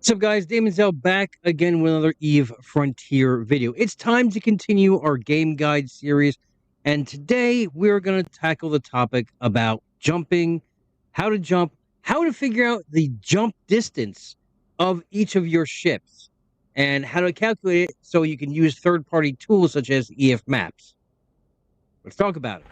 What's up, guys? Daemonxel back again with another Eve Frontier video. It's time to continue our game guide series, and today we're going to tackle the topic about jumping, how to jump, how to figure out the jump distance of each of your ships, and how to calculate it so you can use third-party tools such as EF maps. Let's talk about it.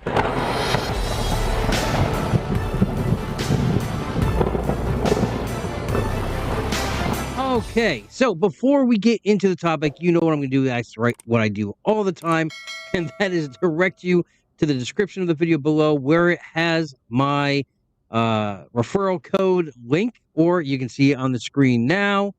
Okay, so before we get into the topic, you know what I'm going to do. That's right, what I do all the time, and that is direct you to the description of the video below where it has my referral code link, or you can see it on the screen now.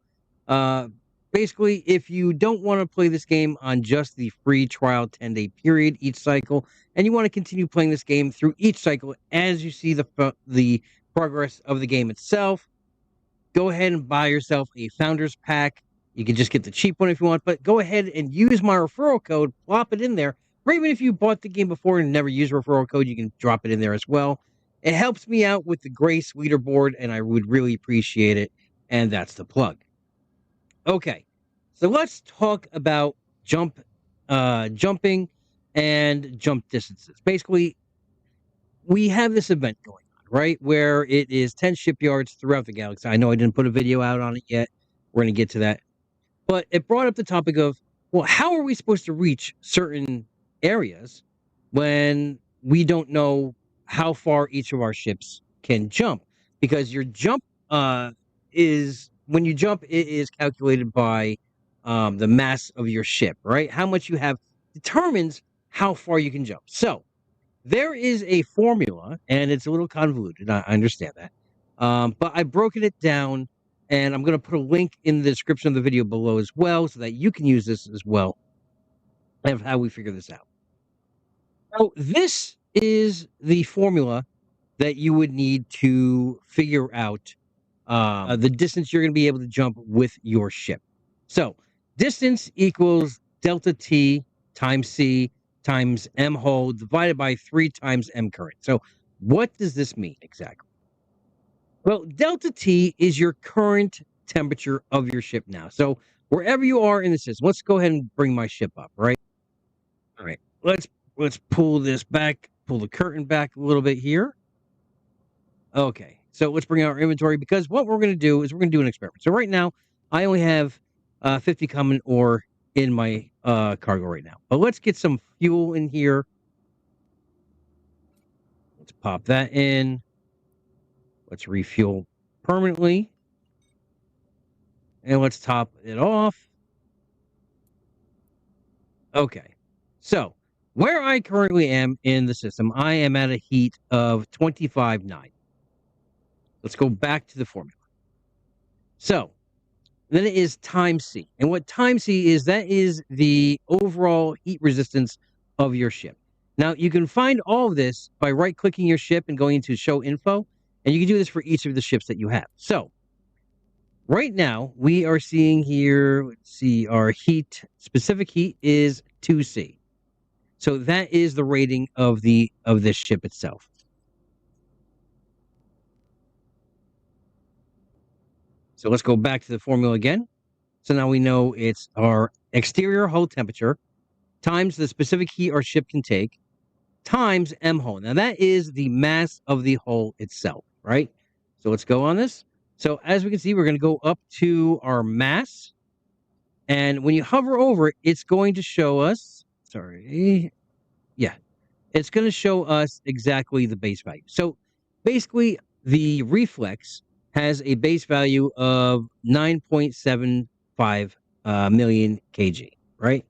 Basically, if you don't want to play this game on just the free trial 10-day period each cycle, and you want to continue playing this game through each cycle as you see the progress of the game itself, go ahead and buy yourself a Founders Pack. You can just get the cheap one if you want, but go ahead and use my referral code, plop it in there. Or even if you bought the game before and never used referral code, you can drop it in there as well. It helps me out with the Grace leaderboard, and I would really appreciate it. And that's the plug. Okay, so let's talk about jumping and jump distances. Basically, we have this event going on, right? Where it is 10 shipyards throughout the galaxy. I know I didn't put a video out on it yet. We're going to get to that. But it brought up the topic of, well, how are we supposed to reach certain areas when we don't know how far each of our ships can jump? Because your jump when you jump, it is calculated by the mass of your ship, right? How much you have determines how far you can jump. So there is a formula, and it's a little convoluted. I understand that. But I've broken it down, and I'm going to put a link in the description of the video below as well so that you can use this as well of how we figure this out. So this is the formula that you would need to figure out the distance you're going to be able to jump with your ship. So distance equals delta T times C times M whole divided by 3 times M current. So what does this mean exactly? Well, delta T is your current temperature of your ship now. So wherever you are in the system, let's go ahead and bring my ship up, right? All right, let's pull this back, pull the curtain back a little bit here. Okay, so let's bring out our inventory, because what we're going to do is we're going to do an experiment. So right now, I only have 50 common ore in my cargo right now. But let's get some fuel in here. Let's pop that in. Let's refuel permanently. And let's top it off. Okay, so where I currently am in the system, I am at a heat of 25.9. Let's go back to the formula. So then it is times C. And what times C is, that is the overall heat resistance of your ship. Now, you can find all of this by right-clicking your ship and going into Show Info, and you can do this for each of the ships that you have. So right now, we are seeing here, let's see, our specific heat is 2C. So that is the rating of this ship itself. So let's go back to the formula again. So now we know it's our exterior hull temperature times the specific heat our ship can take times M hull. Now that is the mass of the hull itself, right? So let's go on this. So as we can see, we're going to go up to our mass. And when you hover over it, it's going to show us, it's going to show us exactly the base value. So basically, the reflex has a base value of 9.75 million kg, right?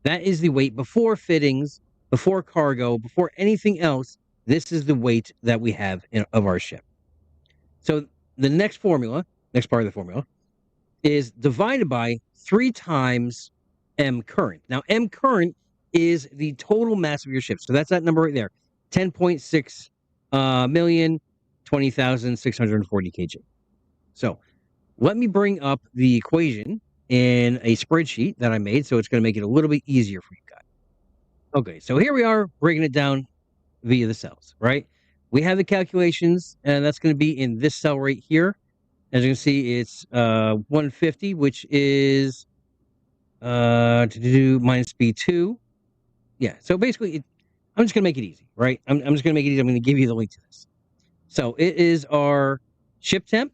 That is the weight before fittings, before cargo, before anything else. This is the weight that we have of our ship. So the next part of the formula, is divided by 3 times M current. Now, M current is the total mass of your ship. So that's that number right there, 10.6 million. 20,640 kg. So let me bring up the equation in a spreadsheet that I made, so it's going to make it a little bit easier for you guys. Okay, so here we are breaking it down via the cells, right? We have the calculations, and that's going to be in this cell right here. As you can see, it's 150, which is to do minus B2. Yeah, so basically, I'm just going to make it easy, right? I'm just going to make it easy. I'm going to give you the link to this. So it is our ship temp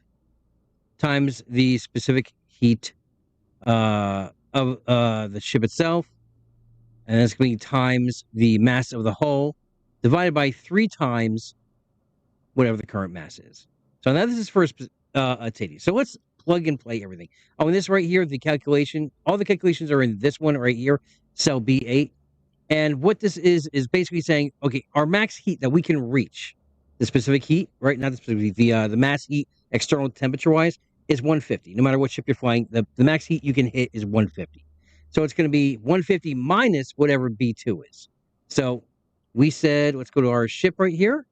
times the specific heat of the ship itself, and that's going to be times the mass of the hull divided by 3 times whatever the current mass is. So now this is for a titty. So let's plug and play everything. Oh, and this right here, the calculation, all the calculations are in this one right here, cell B8. And what this is basically saying, okay, our max heat that we can reach, the specific heat, right? Not the specific, the mass heat, external temperature-wise, is 150. No matter what ship you're flying, the max heat you can hit is 150. So it's going to be 150 minus whatever B2 is. So we said, let's go to our ship right here.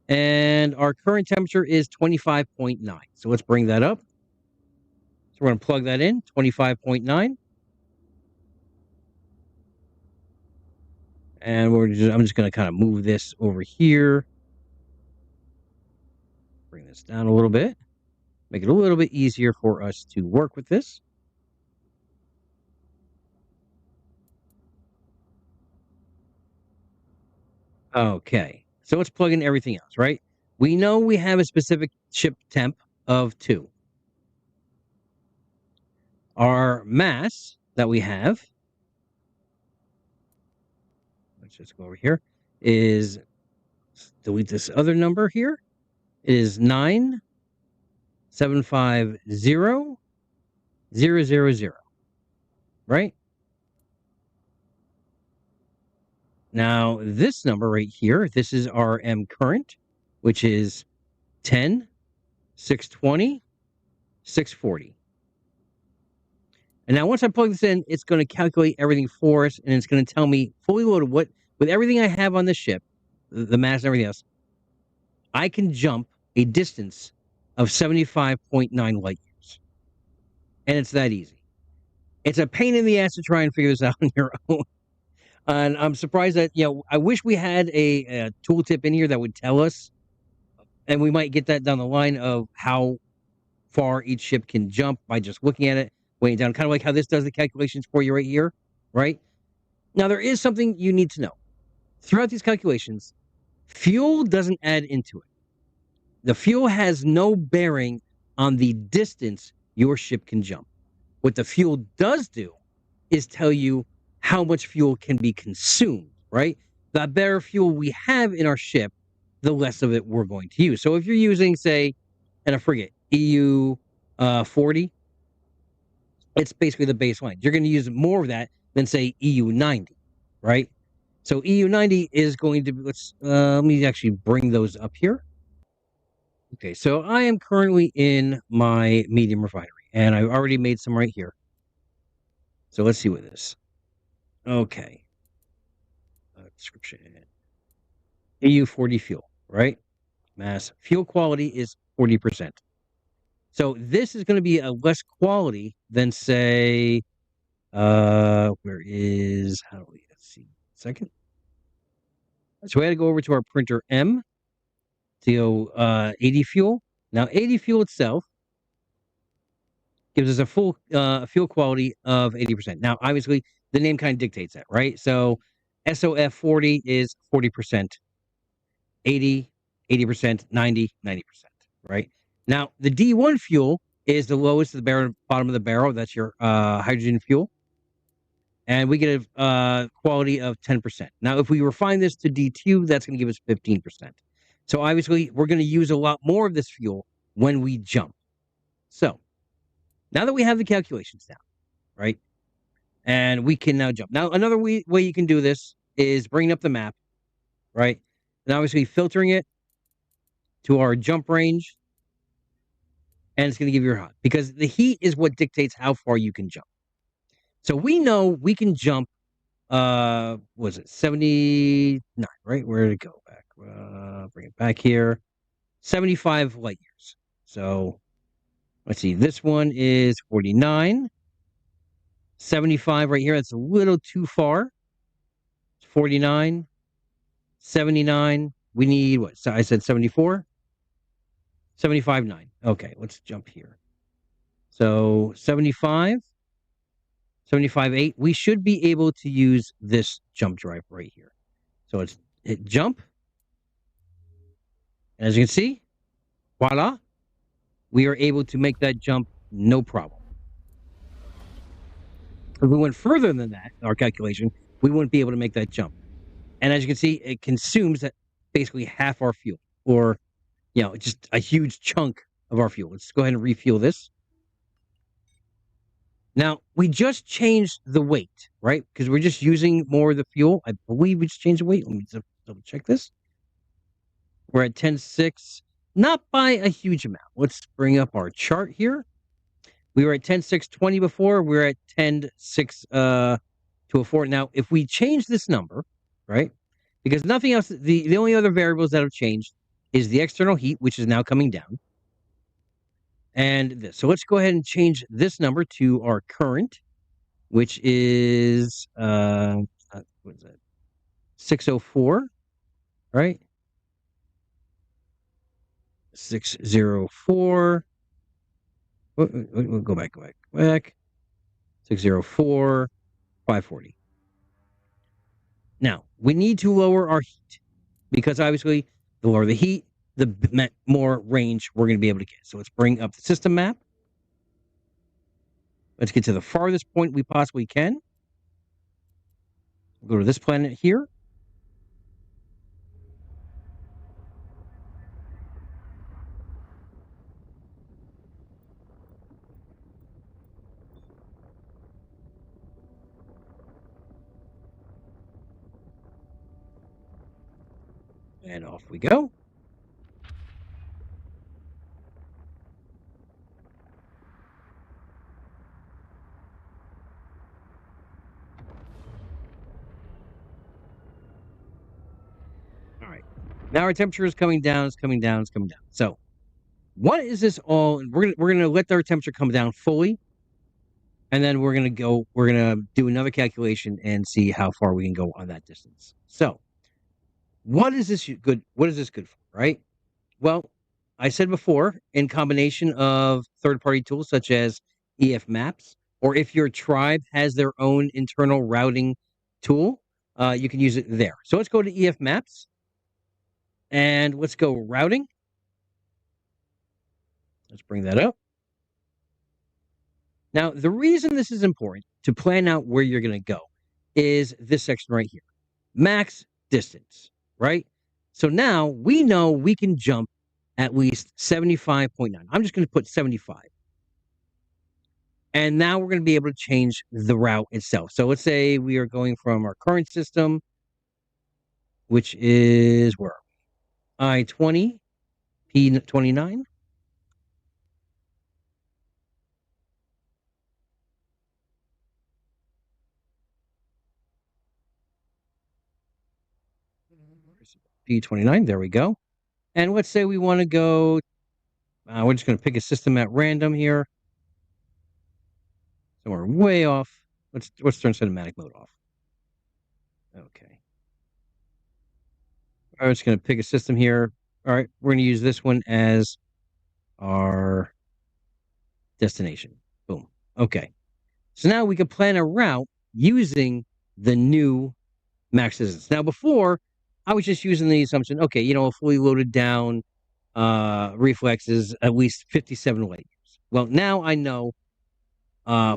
And our current temperature is 25.9. So let's bring that up. So we're going to plug that in, 25.9. And I'm just going to kind of move this over here. Bring this down a little bit. Make it a little bit easier for us to work with this. Okay. So let's plug in everything else, right? We know we have a specific ship temp of 2. Our mass that we have, let's just go over here, is, delete this other number here, is 9,750,000, right? Now, this number right here, this is our M current, which is 10, 620, 640. And now once I plug this in, it's going to calculate everything for us, and it's going to tell me fully loaded with everything I have on the ship, the mass and everything else, I can jump a distance of 75.9 light years. And it's that easy. It's a pain in the ass to try and figure this out on your own. And I'm surprised that, I wish we had a tooltip in here that would tell us, and we might get that down the line of how far each ship can jump by just looking at it, weighing down, kind of like how this does the calculations for you right here, right? Now, there is something you need to know. Throughout these calculations, fuel doesn't add into it. The fuel has no bearing on the distance your ship can jump. What the fuel does do is tell you how much fuel can be consumed, right? The better fuel we have in our ship, the less of it we're going to use. So if you're using, say, in a frigate, EU 40, it's basically the baseline. You're going to use more of that than, say, EU 90, right? So EU 90 is going to be, let me actually bring those up here. Okay, so I am currently in my medium refinery, and I've already made some right here. So let's see what this. Okay. Description. EU 40 fuel, right? Mass fuel quality is 40%. So this is going to be a less quality than, say, let's see, second. So we had to go over to our printer M to go 80 fuel. Now, 80 fuel itself gives us a full fuel quality of 80%. Now, obviously, the name kind of dictates that, right? So SOF 40 is 40%, 80, 80%, 90, 90%, right? Now, the D1 fuel is the lowest at the bottom of the barrel. That's your hydrogen fuel. And we get a quality of 10%. Now, if we refine this to D2, that's going to give us 15%. So obviously, we're going to use a lot more of this fuel when we jump. So now that we have the calculations down, right? And we can now jump. Now, another way you can do this is bringing up the map, right? And obviously filtering it to our jump range. And it's going to give you your height, because the heat is what dictates how far you can jump. So we know we can jump, was it 79, right? Where did it go back? Bring it back here. 75 light years. So let's see. This one is 49. 75 right here. That's a little too far. 49. 79. We need what? So I said 74. 75.9. Okay, let's jump here. So 75, 75.8. We should be able to use this jump drive right here. So let's hit jump. As you can see, voila, we are able to make that jump no problem. If we went further than that, our calculation, we wouldn't be able to make that jump. And as you can see, it consumes that basically half our fuel, or just a huge chunk of our fuel. Let's go ahead and refuel this. Now, we just changed the weight, right? Because we're just using more of the fuel. I believe we just changed the weight. Let me double check this. We're at 10.6, not by a huge amount. Let's bring up our chart here. We were at 10.620 before. We're at 10.6 204. Now, if we change this number, right? Because nothing else, the only other variables that have changed is the external heat, which is now coming down, and this. So let's go ahead and change this number to our current, which is what is that? 604, right? 604. We'll go back. 604, 540. Now, we need to lower our heat because obviously the lower the heat, the more range we're going to be able to get. So let's bring up the system map. Let's get to the farthest point we possibly can. We'll go to this planet here. And off we go. All right. Now our temperature is coming down, it's coming down, it's coming down. So what is this all? We're gonna let our temperature come down fully, and then we're gonna do another calculation and see how far we can go on that distance. So what is this good? What is this good for, right? Well, I said before, in combination of third-party tools such as EF Maps, or if your tribe has their own internal routing tool, you can use it there. So let's go to EF Maps, and let's go routing. Let's bring that up. Now, the reason this is important to plan out where you're going to go is this section right here, max distance, right? So now we know we can jump at least 75.9. I'm just going to put 75. And now we're going to be able to change the route itself. So let's say we are going from our current system, which is where? I-20, P29. P29, there we go. And let's say we want to go, we're just going to pick a system at random here. So we're way off. Let's turn cinematic mode off. Okay. I'm just going to pick a system here. All right, we're going to use this one as our destination. Boom. Okay. So now we can plan a route using the new max distance. Now before, I was just using the assumption, okay, a fully loaded down reflex is at least 57 light years. Well, now I know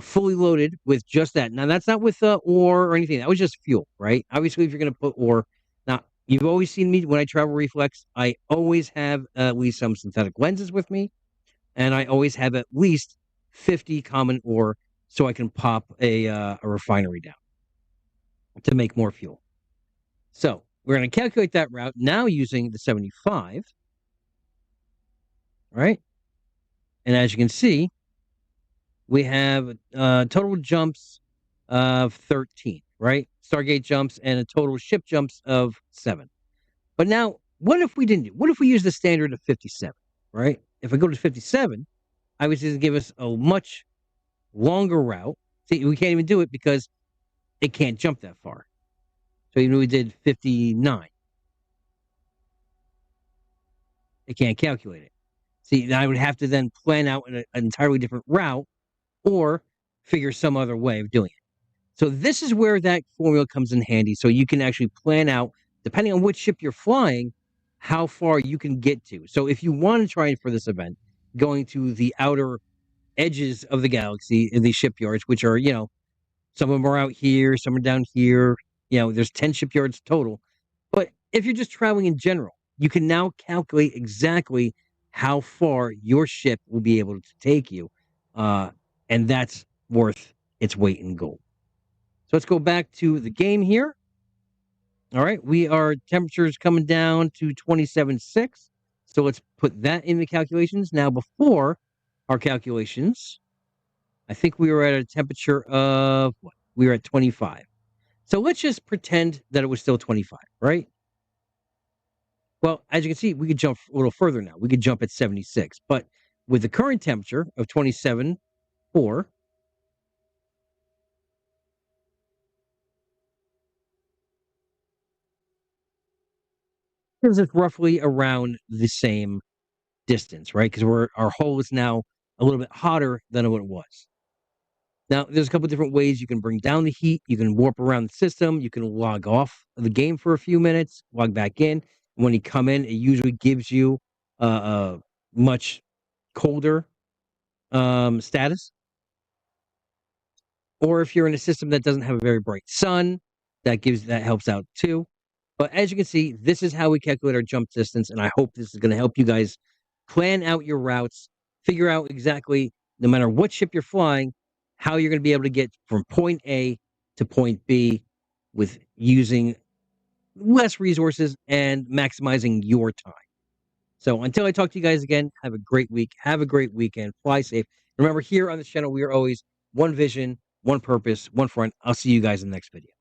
fully loaded with just that. Now that's not with ore or anything. That was just fuel, right? Obviously, if you're going to put ore, now you've always seen me when I travel reflex. I always have at least some synthetic lenses with me, and I always have at least 50 common ore so I can pop a refinery down to make more fuel. So we're going to calculate that route now using the 75, right? And as you can see, we have total jumps of 13, right? Stargate jumps and a total ship jumps of 7. But now, what if we didn't do? What if we use the standard of 57, right? If I go to 57, I was going to give us a much longer route. See, we can't even do it because it can't jump that far. So even if we did 59, it can't calculate it. See, I would have to then plan out an entirely different route or figure some other way of doing it. So this is where that formula comes in handy. So you can actually plan out, depending on which ship you're flying, how far you can get to. So if you want to try for this event, going to the outer edges of the galaxy in these shipyards, which are, some of them are out here, some are down here. There's 10 shipyards total. But if you're just traveling in general, you can now calculate exactly how far your ship will be able to take you. Uh, and that's worth its weight in gold. So let's go back to the game here. All right, temperatures coming down to 27.6. So let's put that in the calculations. Now, before our calculations, I think we were at a temperature of what? We were at 25. So let's just pretend that it was still 25, right? Well, as you can see, we could jump a little further now. We could jump at 76. But with the current temperature of 27.4, is it roughly around the same distance, right? Because our hole is now a little bit hotter than what it was. Now, there's a couple different ways you can bring down the heat. You can warp around the system. You can log off the game for a few minutes, log back in. When you come in, it usually gives you a much colder status. Or if you're in a system that doesn't have a very bright sun, that helps out too. But as you can see, this is how we calculate our jump distance, and I hope this is going to help you guys plan out your routes, figure out exactly, no matter what ship you're flying, how you're going to be able to get from point A to point B with using less resources and maximizing your time. So until I talk to you guys again, have a great week. Have a great weekend. Fly safe. Remember, here on this channel, we are always one vision, one purpose, one front. I'll see you guys in the next video.